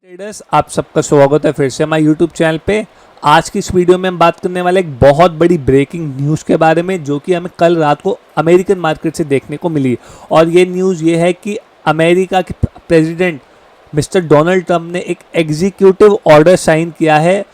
Traders, आप सबका स्वागत है फिर से हमारे यूट्यूब चैनल पे। आज की इस वीडियो में हम बात करने वाले एक बहुत बड़ी ब्रेकिंग न्यूज़ के बारे में, जो कि हमें कल रात को अमेरिकन मार्केट से देखने को मिली। और ये न्यूज़ ये है कि अमेरिका के प्रेसिडेंट मिस्टर डोनाल्ड ट्रंप ने एक एग्जीक्यूटिव ऑर्डर साइन किया है,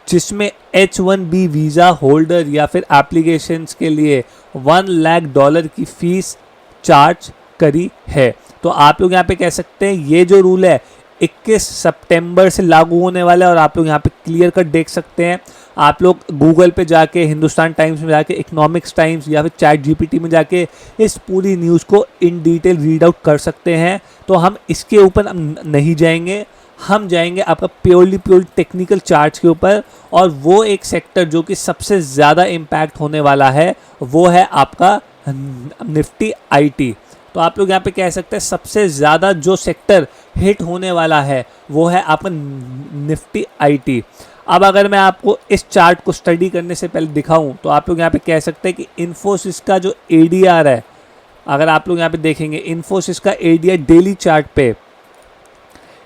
जिसमें H1B वीज़ा होल्डर या फिर एप्लीकेशंस के लिए $1 लाख की फ़ीस चार्ज करी है। तो आप लोग यहाँ पे कह सकते हैं ये जो रूल है 21 सितंबर से लागू होने वाला है। और आप लोग यहाँ पे क्लियर कट देख सकते हैं। आप लोग गूगल पे जाके, हिंदुस्तान टाइम्स में जाके, इकोनॉमिक्स टाइम्स या फिर चैट जीपीटी में जाके इस पूरी न्यूज़ को इन डिटेल रीड आउट कर सकते हैं। तो हम इसके ऊपर नहीं जाएंगे, हम जाएंगे आपका प्योरली टेक्निकल चार्ट्स के ऊपर। और वो एक सेक्टर जो कि सबसे ज़्यादा इम्पैक्ट होने वाला है वो है आपका निफ्टी आईटी। तो आप लोग यहाँ पे कह सकते हैं सबसे ज़्यादा जो सेक्टर हिट होने वाला है वो है आपका निफ्टी आईटी। अब अगर मैं आपको इस चार्ट को स्टडी करने से पहले दिखाऊं तो आप लोग यहाँ पे कह सकते हैं कि इन्फोसिस का जो एडीआर है, अगर आप लोग यहाँ पे देखेंगे इन्फोसिस का एडीआर डेली चार्ट पे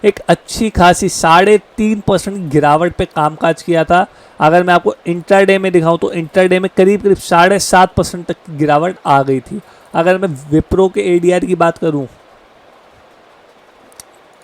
एक अच्छी खासी 3.5% गिरावट पे कामकाज किया था। अगर मैं आपको इंट्राडे में दिखाऊं तो इंट्राडे में करीब 7.5% तक की गिरावट आ गई थी। अगर मैं विप्रो के एडीआर की बात करूं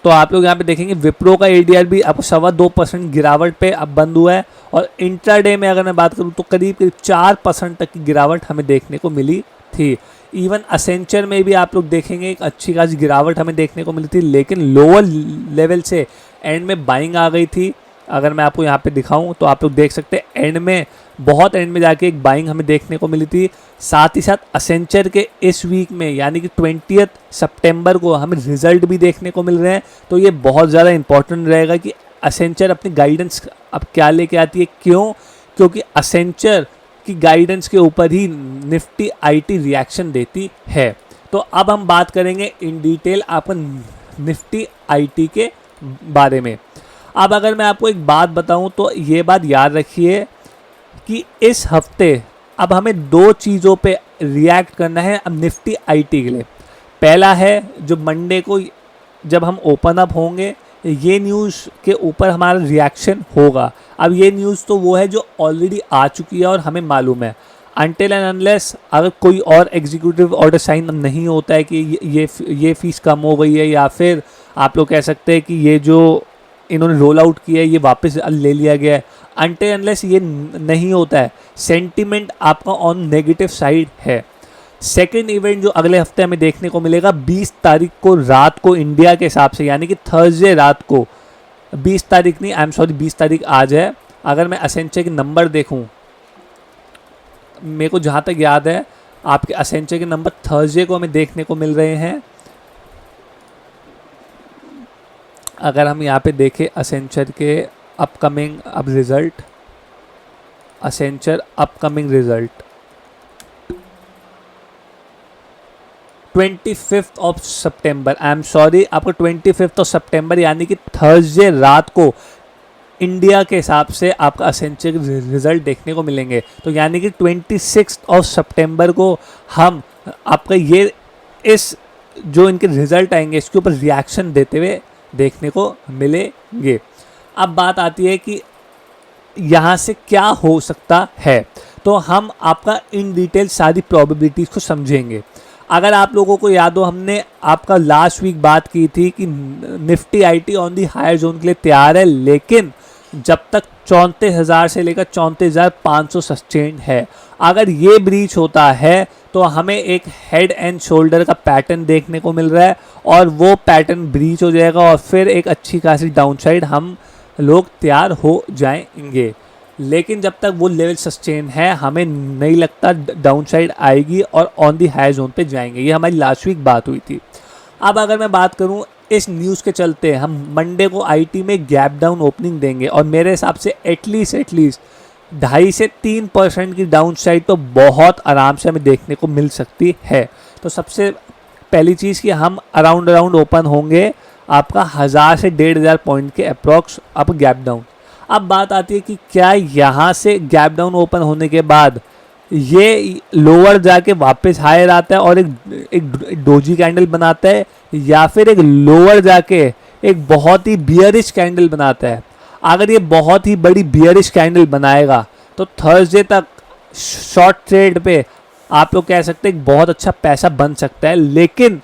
तो आप लोग यहाँ पे देखेंगे विप्रो का एडीआर भी आपको 2.25% गिरावट पे अब बंद हुआ है। और इंट्राडे में अगर मैं बात करूं तो करीब 4% तक की गिरावट हमें देखने को मिली थी। इवन असेंचर में भी आप लोग देखेंगे एक अच्छी खासी गिरावट हमें देखने को मिली थी, लेकिन लोअर लेवल से एंड में बाइंग आ गई थी। अगर मैं आपको यहाँ पे दिखाऊं तो आप लोग देख सकते हैं एंड में, बहुत एंड में जाके एक बाइंग हमें देखने को मिली थी। साथ ही साथ असेंचर के इस वीक में यानी कि 20 सितंबर को हमें रिजल्ट भी देखने को मिल रहे हैं। तो ये बहुत ज़्यादा इंपॉर्टेंट रहेगा कि असेंचर अपनी गाइडेंस अब क्या लेके आती है। क्योंकि असेंचर की गाइडेंस के ऊपर ही निफ्टी आईटी रिएक्शन देती है। तो अब हम बात करेंगे इन डिटेल आपको निफ्टी आईटी के बारे में। अब अगर मैं आपको एक बात बताऊं तो ये बात याद रखिए कि इस हफ्ते अब हमें 2 चीज़ों पे रिएक्ट करना है अब निफ्टी आईटी के लिए। पहला है जो मंडे को जब हम ओपन अप होंगे, ये न्यूज़ के ऊपर हमारा रिएक्शन होगा। अब ये न्यूज़ तो वो है जो ऑलरेडी आ चुकी है और हमें मालूम है। अनटिल एंड अनलेस अगर कोई और एग्जीक्यूटिव ऑर्डर साइन नहीं होता है कि ये फ़ीस कम हो गई है, या फिर आप लोग कह सकते हैं कि ये जो इन्होंने रोल आउट किया है ये वापस ले लिया गया है, अनटिल अनलेस ये नहीं होता है, सेंटीमेंट आपका ऑन नेगेटिव साइड है। सेकेंड इवेंट जो अगले हफ्ते हमें देखने को मिलेगा 20 तारीख को रात को इंडिया के हिसाब से, यानी कि थर्सडे रात को, 20 तारीख नहीं, आई एम सॉरी 20 तारीख आज है। अगर मैं असेंचर के नंबर देखूं, मेरे को जहाँ तक याद है आपके असेंचर के नंबर थर्सडे को हमें देखने को मिल रहे हैं। अगर हम यहाँ पे देखें असेंचर के अपकमिंग अब result, Accenture upcoming result 25 September, I am sorry आपको 25 सितंबर यानी कि थर्सडे रात को इंडिया के हिसाब से आपका असेंचर के रिज़ल्ट देखने को मिलेंगे। तो यानी कि 26 सितंबर को हम आपका ये इस जो इनके रिज़ल्ट आएंगे इसके ऊपर रिएक्शन देते हुए देखने को मिलेंगे। अब बात आती है कि यहाँ से क्या हो सकता है, तो हम आपका इन डिटेल सारी प्रोबेबिलिटीज़ को समझेंगे। अगर आप लोगों को याद हो, हमने आपका लास्ट वीक बात की थी कि Nifty IT on the higher zone के लिए तैयार है, लेकिन जब तक 34,000 से लेकर 34,500 सस्टेन्ड है। अगर ये ब्रीच होता है तो हमें एक हेड एंड शोल्डर का पैटर्न देखने को मिल रहा है, और वो पैटर्न ब्रीच हो जाएगा और फिर एक अच्छी खासी डाउनसाइड हम लोग तैयार हो जाएंगे। लेकिन जब तक वो लेवल सस्टेन है हमें नहीं लगता डाउनसाइड आएगी और ऑन दी हाई जोन पे जाएंगे। ये हमारी लास्ट वीक बात हुई थी। अब अगर मैं बात करूं इस न्यूज़ के चलते हम मंडे को आईटी में गैप डाउन ओपनिंग देंगे, और मेरे हिसाब से एटलीस्ट 2.5 से 3% की डाउन साइड तो बहुत आराम से हमें देखने को मिल सकती है। तो सबसे पहली चीज़ कि हम अराउंड ओपन होंगे आपका 1000 से 1,500 पॉइंट के अप्रॉक्स अब गैप डाउन। अब बात आती है कि क्या यहाँ से गैप डाउन ओपन होने के बाद ये लोअर जाके वापस हायर आता है और एक डोजी कैंडल बनाता है, या फिर एक लोअर जाके एक बहुत ही बियरिश कैंडल बनाता है, अगर ये बहुत ही बड़ी बियरिश कैंडल बनाएगा तो थर्सडे तक शॉर्ट ट्रेड पे आप लोग कह सकते हैं बहुत अच्छा पैसा बन सकता है। लेकिन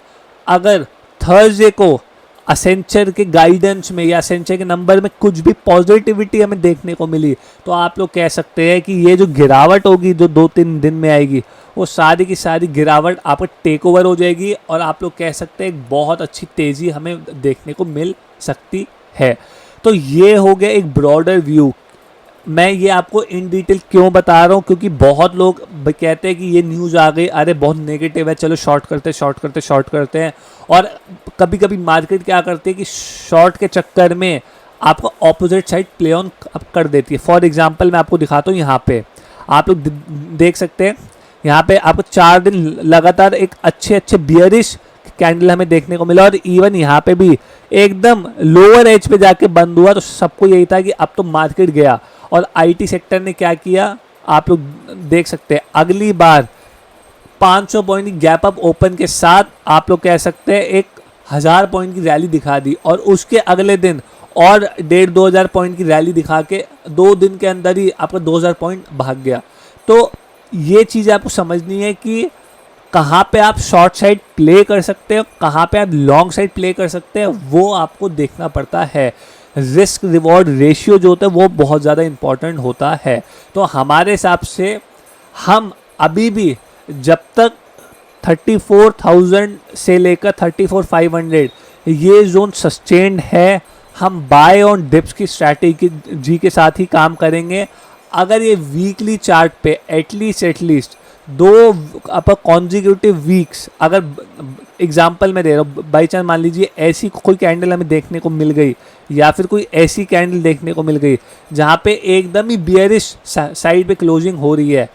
अगर थर्सडे को असेंचर के गाइडेंस में या असेंचर के नंबर में कुछ भी पॉजिटिविटी हमें देखने को मिली तो आप लोग कह सकते हैं कि ये जो गिरावट होगी जो 2-3 दिन में आएगी वो सारी की सारी गिरावट आपका टेक ओवर हो जाएगी और आप लोग कह सकते हैं बहुत अच्छी तेज़ी हमें देखने को मिल सकती है। तो ये हो गया एक ब्रॉडर व्यू। मैं ये आपको इन डिटेल क्यों बता रहा हूँ, क्योंकि बहुत लोग कहते हैं कि ये न्यूज़ आ गई, अरे बहुत नेगेटिव है, चलो शॉर्ट करते हैं। और कभी कभी मार्केट क्या करती है कि शॉर्ट के चक्कर में आपको ऑपोजिट साइड प्ले ऑन कर देती है। फॉर एग्जांपल मैं आपको दिखाता हूँ, यहाँ पे आप लोग देख सकते हैं, यहाँ पे आपको 4 दिन लगातार एक अच्छे बियरिश कैंडल हमें देखने को मिला और इवन यहाँ पे भी एकदम लोअर एज पे जाके बंद हुआ। तो सबको यही था कि अब तो मार्केट गया। और आईटी सेक्टर ने क्या किया आप लोग देख सकते हैं, अगली बार 500 पॉइंट की गैप अप ओपन के साथ आप लोग कह सकते हैं 1000 पॉइंट की रैली दिखा दी और उसके अगले दिन और 1500-2000 पॉइंट की रैली दिखा के 2 दिन के अंदर ही आपका 2000 पॉइंट भाग गया। तो ये चीज़ आपको समझनी है कि कहाँ पे आप शॉर्ट साइड प्ले कर सकते हो, कहाँ पे आप लॉन्ग साइड प्ले कर सकते हैं, वो आपको देखना पड़ता है। रिस्क रिवॉर्ड रेशियो जो होता है वो बहुत ज़्यादा इम्पॉर्टेंट होता है। तो हमारे हिसाब से हम अभी भी जब तक 34,000 से लेकर 34,500 ये जोन सस्टेन्ड है, हम बाय ऑन डिप्स की स्ट्रैटेजी के साथ ही काम करेंगे। अगर ये वीकली चार्ट पे एटलीस्ट 2 आपका कॉन्जिक्यूटिव वीक्स, अगर एग्जांपल मैं दे रहा हूँ, बाई चांस मान लीजिए ऐसी कोई कैंडल हमें देखने को मिल गई या फिर कोई ऐसी कैंडल देखने को मिल गई जहाँ पे एकदम ही बियरिश साइड पे क्लोजिंग हो रही है,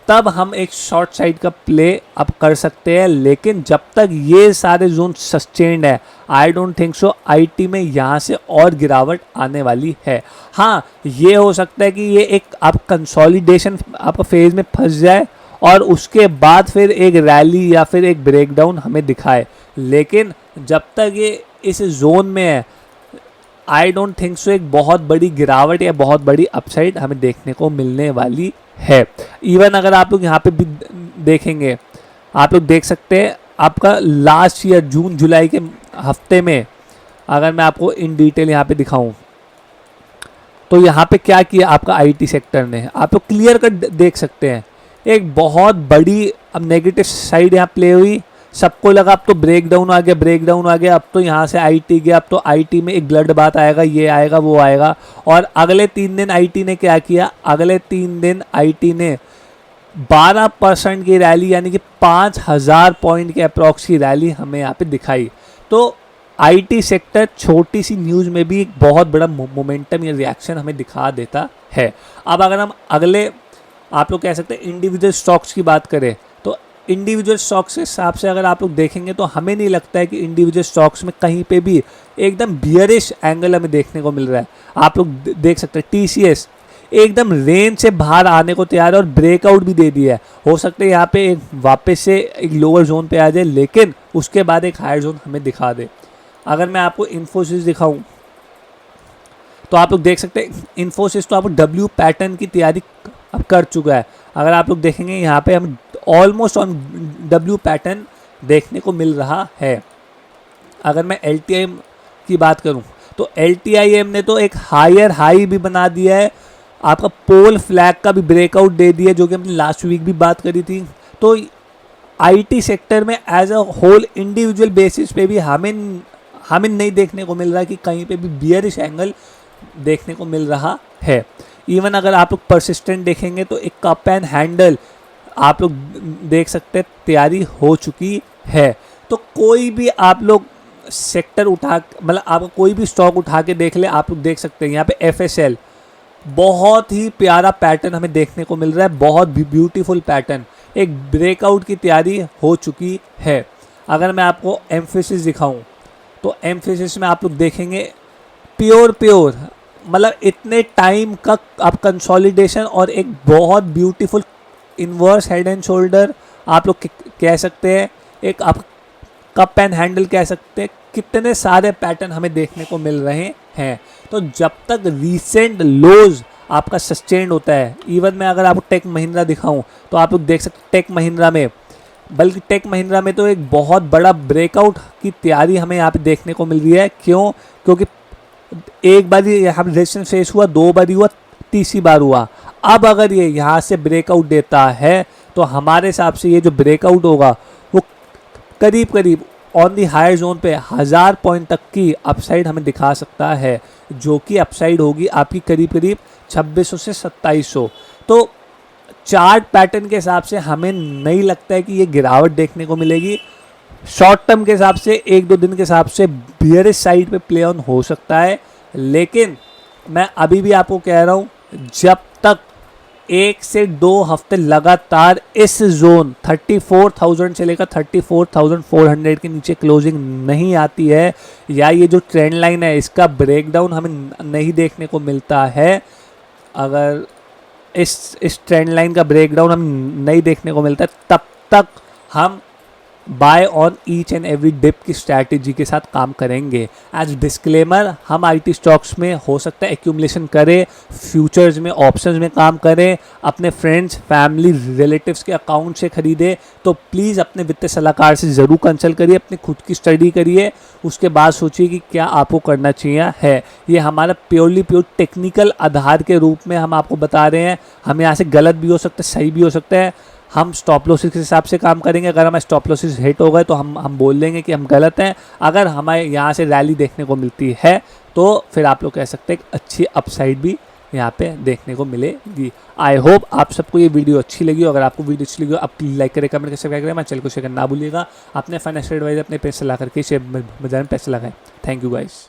तब हम एक शॉर्ट साइड का प्ले अब कर सकते हैं। लेकिन जब तक ये सारे जोन सस्टेन्ड है, I don't think so IT में यहाँ से और गिरावट आने वाली है। हाँ, ये हो सकता है कि ये एक आप कंसोलिडेशन आपका फेज में फंस जाए और उसके बाद फिर एक रैली या फिर एक ब्रेकडाउन हमें दिखाए। लेकिन जब तक ये इस जोन में है, आई डोंट थिंक सो एक बहुत बड़ी गिरावट या बहुत बड़ी अपसाइड हमें देखने को मिलने वाली है। इवन अगर आप लोग यहाँ पे भी देखेंगे, आप लोग देख सकते हैं आपका लास्ट ईयर जून जुलाई के हफ्ते में अगर मैं आपको इन डिटेल यहाँ पे दिखाऊं तो यहाँ पे क्या किया आपका आईटी सेक्टर ने, आप लोग क्लियर कर देख सकते हैं एक बहुत बड़ी अब नेगेटिव साइड यहाँ प्ले हुई। सबको लगा अब तो ब्रेकडाउन आ गया, अब तो यहाँ से आईटी गया, अब तो आईटी में एक ब्लड बात आएगा, ये आएगा वो आएगा। और अगले 3 दिन आईटी ने क्या किया, अगले 3 दिन आईटी ने 12% की रैली यानी कि 5000 पॉइंट के अप्रॉक्स की रैली हमें यहाँ पे दिखाई। तो आईटी सेक्टर छोटी सी न्यूज़ में भी एक बहुत बड़ा मोमेंटम या रिएक्शन हमें दिखा देता है। अब अगर हम अगले आप लोग कह सकते हैं इंडिविजुअल स्टॉक्स की बात करें तो इंडिविजुअल स्टॉक्स के हिसाब से अगर आप लोग देखेंगे तो हमें नहीं लगता है कि इंडिविजुअल स्टॉक्स में कहीं पे भी एकदम बियरिश एंगल हमें देखने को मिल रहा है। आप लोग देख सकते हैं टीसीएस एकदम रेंज से बाहर आने को तैयार है और ब्रेकआउट भी दे दिया है। हो सकता है यहाँ पे एक वापस से एक लोअर जोन पे आ जाए, लेकिन उसके बाद एक हायर जोन हमें दिखा दे। अगर मैं आपको इन्फोसिस दिखाऊँ तो आप लोग देख सकते हैं इन्फोसिस तो आपको डब्ल्यू पैटर्न की तैयारी अब कर चुका है। अगर आप लोग देखेंगे यहाँ पे हम ऑलमोस्ट ऑन डब्ल्यू पैटर्न देखने को मिल रहा है। अगर मैं LTIM की बात करूँ तो LTIM ने तो एक हायर हाई भी बना दिया है, आपका पोल फ्लैग का भी ब्रेकआउट दे दिया जो कि हमने लास्ट वीक भी बात करी थी। तो आईटी सेक्टर में as a whole individual basis पे भी हमें नहीं देखने को मिल रहा कि कहीं पे भी बियरिश एंगल देखने को मिल रहा है। इवन अगर आप लोग परसिस्टेंट देखेंगे तो एक कप एंड हैंडल आप लोग देख सकते हैं तैयारी हो चुकी है। तो कोई भी आप लोग सेक्टर उठा मतलब आप कोई भी स्टॉक उठा के देख ले, आप लोग देख सकते हैं यहाँ पे FSL बहुत ही प्यारा पैटर्न हमें देखने को मिल रहा है, बहुत ब्यूटीफुल पैटर्न, एक ब्रेकआउट की तैयारी हो चुकी है। अगर मैं आपको एम्फेसिस दिखाऊं तो एम्फेसिस में आप लोग देखेंगे प्योर मतलब इतने टाइम का आप कंसोलिडेशन और एक बहुत beautiful inverse head and shoulder आप लोग कह सकते हैं, एक आप कप एंड हैंडल कह सकते हैं, कितने सारे पैटर्न हमें देखने को मिल रहे हैं। तो जब तक रीसेंट लोज आपका सस्टेन्ड होता है, इवन मैं अगर आपको टेक महिंद्रा दिखाऊं तो आप लोग देख सकते हैं टेक महिंद्रा में, बल्कि टेक महिंद्रा में तो एक बहुत बड़ा ब्रेकआउट की तैयारी हमें यहाँ पे देखने को मिल रही है। क्यों? क्योंकि एक बार यहाँ रेजिस्टेंस फेस हुआ, 2 बार हुआ, तीसरी बार हुआ। अब अगर ये यहाँ से ब्रेकआउट देता है तो हमारे हिसाब से ये जो ब्रेकआउट होगा वो करीब करीब ऑन दी हायर जोन पे 1000 पॉइंट तक की अपसाइड हमें दिखा सकता है, जो कि अपसाइड होगी आपकी करीब करीब 2600 से 2700। तो चार्ट पैटर्न के हिसाब से हमें नहीं लगता है कि ये गिरावट देखने को मिलेगी। शॉर्ट टर्म के हिसाब से 1-2 दिन के हिसाब से बियरिश साइड पे प्ले ऑन हो सकता है, लेकिन मैं अभी भी आपको कह रहा हूँ जब तक 1 से 2 हफ्ते लगातार इस जोन 34,000 से लेकर 34,400 के नीचे क्लोजिंग नहीं आती है, या ये जो ट्रेंड लाइन है इसका ब्रेकडाउन हमें नहीं देखने को मिलता है, अगर इस ट्रेंड लाइन का ब्रेकडाउन हम नहीं देखने को मिलता है, तब तक हम buy on each and every dip की स्ट्रैटेजी के साथ काम करेंगे। एज डिस्क्लेमर, हम आईटी स्टॉक्स में हो सकता है एक्यूमुलेशन करें, फ्यूचर्स में, ऑप्शंस में काम करें, अपने फ्रेंड्स, फैमिली, रिलेटिव्स के अकाउंट से खरीदें, तो प्लीज़ अपने वित्तीय सलाहकार से ज़रूर कंसल्ट करिए, अपनी खुद की स्टडी करिए, उसके बाद सोचिए कि क्या आपको करना चाहिए है। ये हमारा प्योर टेक्निकल आधार के रूप में हम आपको बता रहे हैं। हम यहाँ से गलत भी हो सकते हैं, सही भी हो सकते हैं। हम स्टॉप लॉसेस के हिसाब से काम करेंगे। अगर हमारे स्टॉप लॉसेस हिट हो गए तो हम बोल देंगे कि हम गलत हैं। अगर हमें यहाँ से रैली देखने को मिलती है तो फिर आप लोग कह सकते हैं कि अच्छी अपसाइड भी यहाँ पे देखने को मिलेगी। आई होप आप सबको ये वीडियो अच्छी लगी। अगर आपको वीडियो अच्छी लगी आप लाइक करें, कमेंट करें, सब्सक्राइब करें, मैं चैनल को शेयर करना ना भूलिएगा। अपने फाइनेंशियल एडवाइजर, अपने पैसे ला करके शेयर बाजार में पैसे लगाएं। Thank you guys.